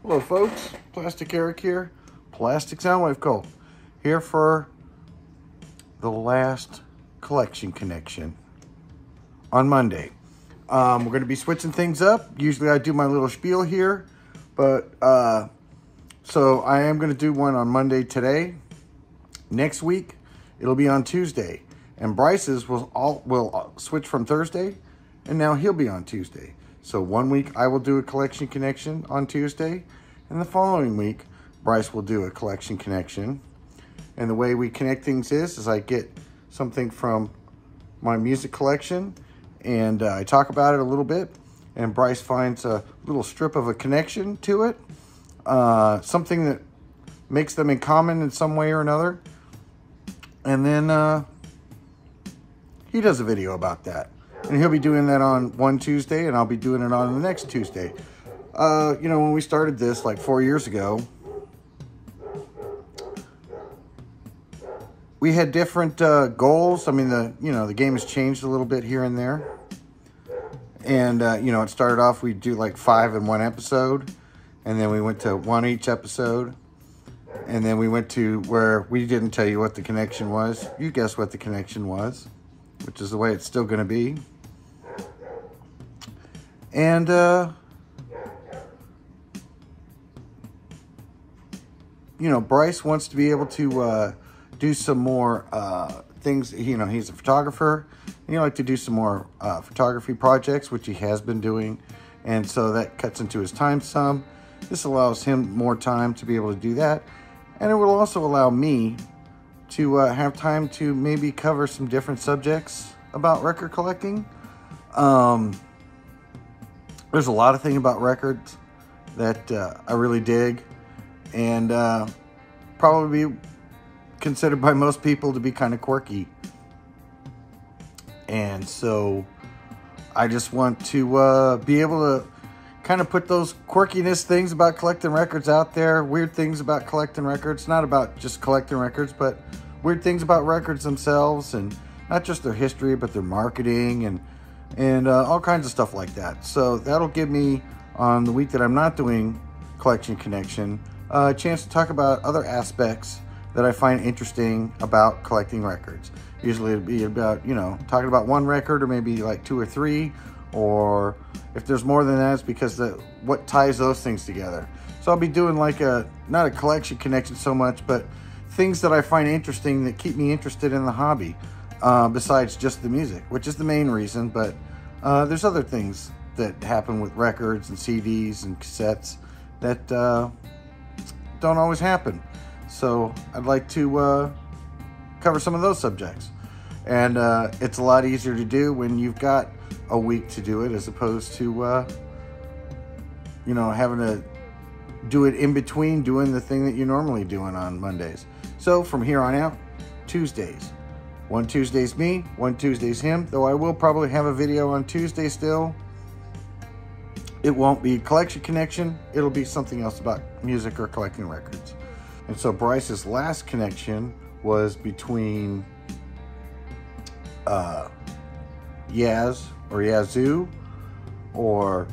Hello folks, Plastic Eric here, Plastic Soundwave Cult, here for the last collection connection on Monday. We're going to be switching things up. Usually I do my little spiel here, but so I am going to do one on Monday today. Next week, it'll be on Tuesday. And Bryce's will switch from Thursday, and now he'll be on Tuesday. So 1 week I will do a collection connection on Tuesday, and the following week Bryce will do a collection connection. And the way we connect things is I get something from my music collection, and I talk about it a little bit, and Bryce finds a little strip of a connection to it, something that makes them in common in some way or another, and then he does a video about that. And he'll be doing that on one Tuesday, and I'll be doing it on the next Tuesday. You know, when we started this like 4 years ago, we had different goals. I mean, the game has changed a little bit here and there. And, it started off, we'd do like 5 in one episode. And then we went to 1 each episode. And then we went to where we didn't tell you what the connection was. You guess what the connection was, which is the way it's still going to be. And, Bryce wants to be able to do some more things. He's a photographer, and he'd like to do some more photography projects, which he has been doing. And so that cuts into his time some. This allows him more time to be able to do that. And it will also allow me to have time to maybe cover some different subjects about record collecting. There's a lot of things about records that I really dig, and probably be considered by most people to be kind of quirky. And so I just want to be able to kind of put those quirkiness things about collecting records out there, weird things about collecting records, not about just collecting records, but weird things about records themselves, and not just their history, but their marketing and all kinds of stuff like that. So that'll give me, on the week that I'm not doing Collection Connection, a chance to talk about other aspects that I find interesting about collecting records. Usually it'll be about, talking about one record, or maybe like 2 or 3, or if there's more than that, it's because what ties those things together. So I'll be doing like not a collection connection so much, but things that I find interesting that keep me interested in the hobby, besides just the music, which is the main reason. But there's other things that happen with records and CDs and cassettes that don't always happen. So I'd like to cover some of those subjects. And it's a lot easier to do when you've got a week to do it, as opposed to having to do it in between doing the thing that you're normally doing on Mondays. So from here on out, Tuesdays. 1 Tuesday's me, 1 Tuesday's him, though I will probably have a video on Tuesday still. It won't be Collection Connection, it'll be something else about music or collecting records. And so Bryce's last connection was between Yaz or Yazoo, or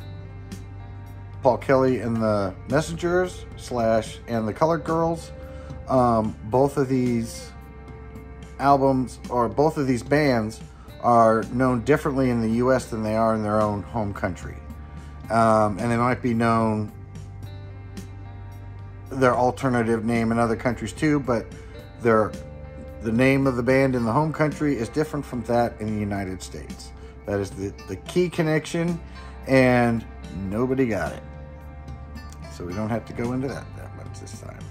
Paul Kelly and the Messengers / and the Colored Girls. Both of these albums, or both of these bands, are known differently in the US than they are in their own home country. And they might be known their alternative name in other countries too, but the name of the band in the home country is different from that in the United States. That is the key connection, and nobody got it. So we don't have to go into that much this time.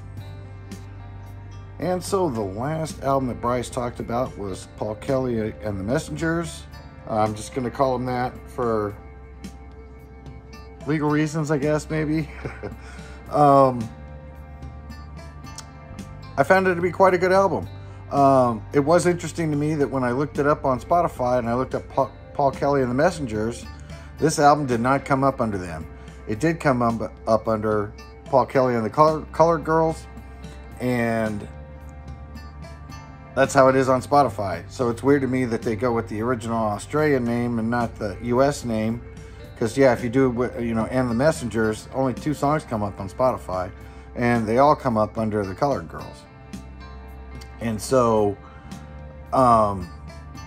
And so the last album that Bryce talked about was Paul Kelly and the Messengers. I'm just going to call them that for legal reasons, I guess, maybe. I found it to be quite a good album. It was interesting to me that when I looked it up on Spotify and I looked up Paul Kelly and the Messengers, this album did not come up under them. It did come up under Paul Kelly and the Colored Girls, and that's how it is on Spotify. So it's weird to me that they go with the original Australian name and not the US name. Because, yeah, if you do, And the Messengers, only 2 songs come up on Spotify. And they all come up under the Colored Girls. And so,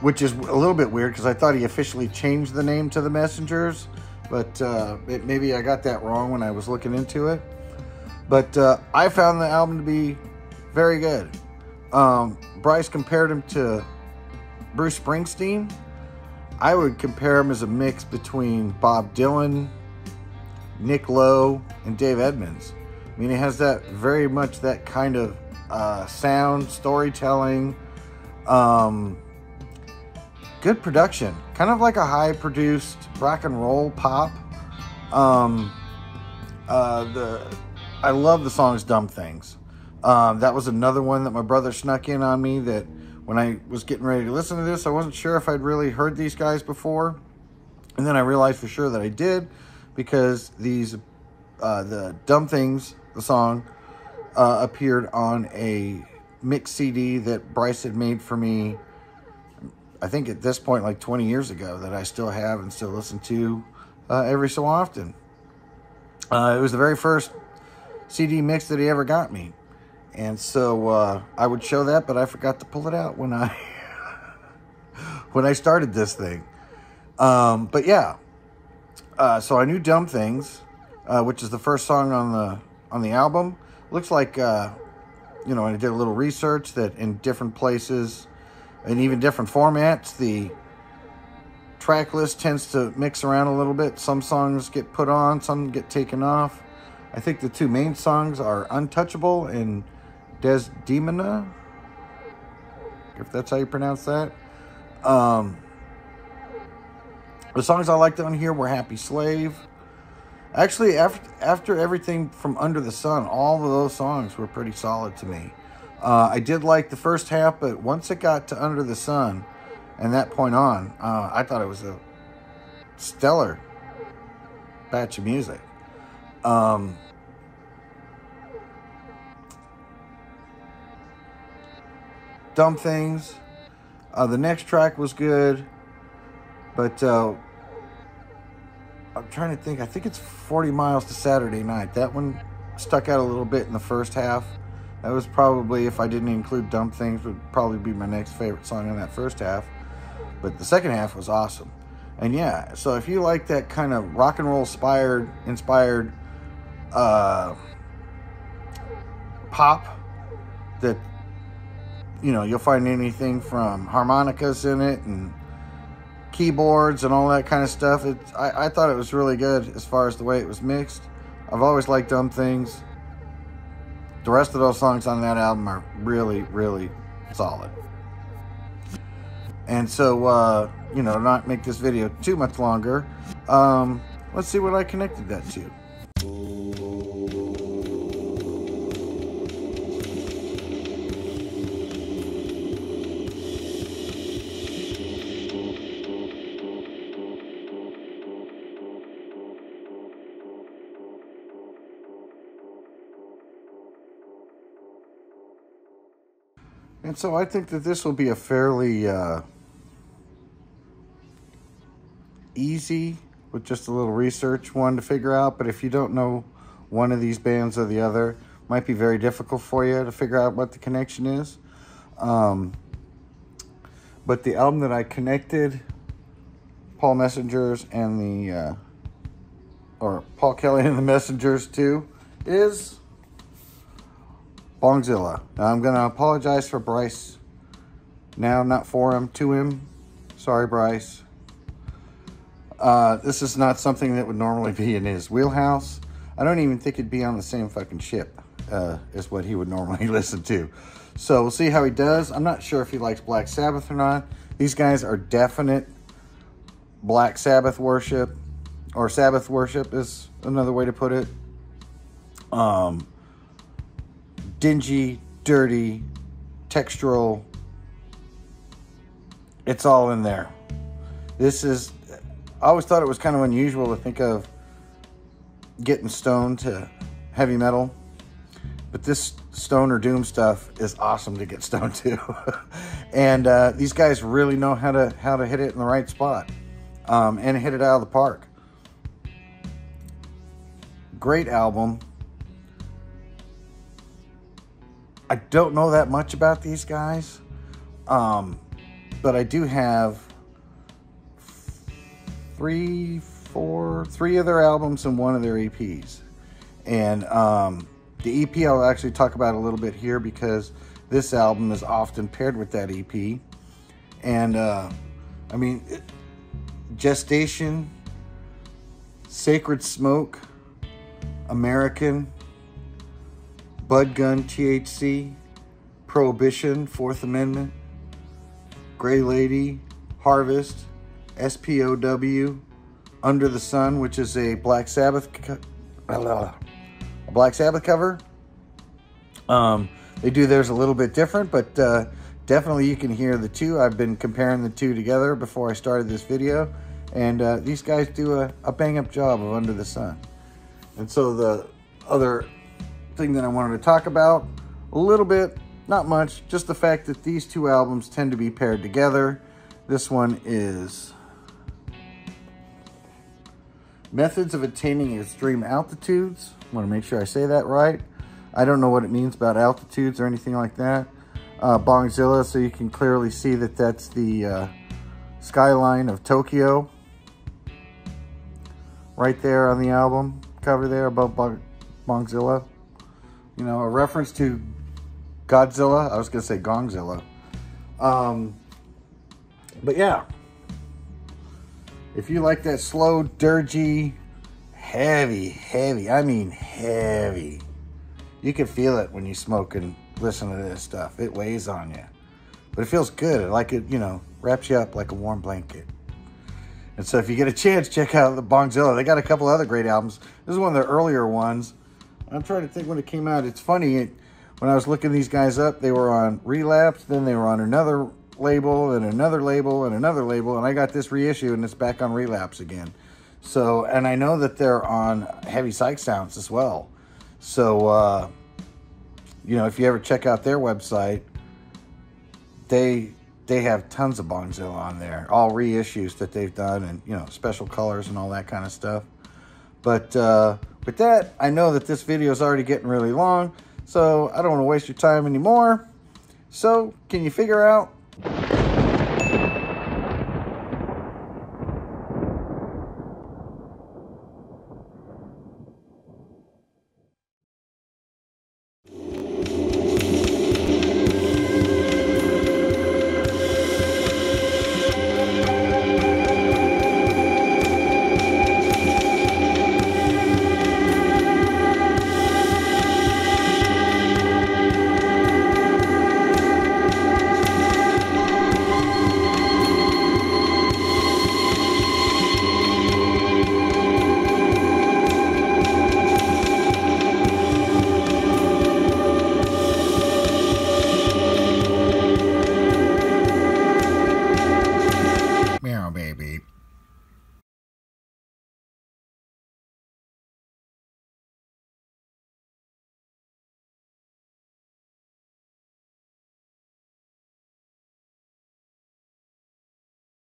which is a little bit weird because I thought he officially changed the name to the Messengers. But maybe I got that wrong when I was looking into it. But I found the album to be very good. Bryce compared him to Bruce Springsteen. I would compare him as a mix between Bob Dylan, Nick Lowe, and Dave Edmunds. I mean, it has that very much that kind of sound, storytelling, good production, kind of like a high-produced rock and roll pop. I love the songs "Dumb Things." That was another one that my brother snuck in on me that when I was getting ready to listen to this, I wasn't sure if I'd really heard these guys before. And then I realized for sure that I did because the Dumb Things, the song, appeared on a mix CD that Bryce had made for me, I think at this point like 20 years ago, that I still have and still listen to every so often. It was the very first CD mix that he ever got me. And so I would show that, but I forgot to pull it out when I started this thing. But yeah, so I knew "Dumb Things," which is the first song on the album. Looks like I did a little research that in different places and even different formats, the track list tends to mix around a little bit. Some songs get put on, some get taken off. I think the 2 main songs are "Untouchable" and "Desdemona," if that's how you pronounce that. The songs I liked on here were "Happy Slave." Actually, after everything from Under the Sun, all of those songs were pretty solid to me. I did like the first half, but once it got to Under the Sun, and that point on, I thought it was a stellar batch of music. "Dumb Things." The next track was good, but I'm trying to think. I think it's 40 Miles to Saturday Night. That one stuck out a little bit in the first half. That was probably, if I didn't include "Dumb Things," would probably be my next favorite song in that first half. But the second half was awesome. And yeah, so if you like that kind of rock and roll inspired pop that, you'll find anything from harmonicas in it and keyboards and all that kind of stuff. I thought it was really good as far as the way it was mixed. I've always liked "Dumb Things." The rest of those songs on that album are really, really solid. And so, not make this video too much longer, let's see what I connected that to. And so I think that this will be a fairly easy, with just a little research, one to figure out. But if you don't know one of these bands or the other, it might be very difficult for you to figure out what the connection is. But the album that I connected Paul Messengers and or Paul Kelly and the Messengers to is Bongzilla. Now I'm going to apologize for Bryce now, not for him, to him. Sorry, Bryce. This is not something that would normally be in his wheelhouse. I don't even think it'd be on the same fucking ship as what he would normally listen to. So we'll see how he does. I'm not sure if he likes Black Sabbath or not. These guys are definite Black Sabbath worship, or Sabbath worship is another way to put it. Dingy, dirty, textural. It's all in there. I always thought it was kind of unusual to think of getting stoned to heavy metal, but this stone or doom stuff is awesome to get stoned to. And these guys really know how to hit it in the right spot, and hit it out of the park. great album. I don't know that much about these guys, but I do have three of their albums and one of their EPs. And the EP I'll actually talk about a little bit here because this album is often paired with that EP. And I mean, Gestation, Sacred Smoke, American, Bud Gun, THC, Prohibition, Fourth Amendment, Gray Lady, Harvest, SPOW, Under the Sun, which is a Black Sabbath cover. They do theirs a little bit different, but definitely you can hear the two. I've been comparing the two together before I started this video, and these guys do a bang-up job of Under the Sun. And so the other thing that I wanted to talk about a little bit, not much, just the fact that these two albums tend to be paired together. This one is Methods of Attaining Extreme Altitudes. I want to make sure I say that right. I don't know what it means about altitudes or anything like that. Bongzilla, so you can clearly see that that's the skyline of Tokyo. Right there on the album cover there above Bongzilla. You know, a reference to Godzilla. I was going to say Gongzilla. But yeah. If you like that slow, dirgy, heavy, I mean heavy. You can feel it when you smoke and listen to this stuff. It weighs on you. But it feels good. Like it, you know, wraps you up like a warm blanket. And so if you get a chance, check out the Bongzilla. They got a couple other great albums. This is one of their earlier ones. I'm trying to think when it came out. It's funny, when I was looking these guys up, they were on Relapse, then they were on another label, and another label, and another label, and I got this reissue, and it's back on Relapse again. So, and I know that they're on Heavy Psych Sounds as well. So, you know, if you ever check out their website, they have tons of Bongzilla on there, all reissues that they've done, and, you know, special colors and all that kind of stuff. But with that, I know that this video is already getting really long, so I don't want to waste your time anymore. So, can you figure out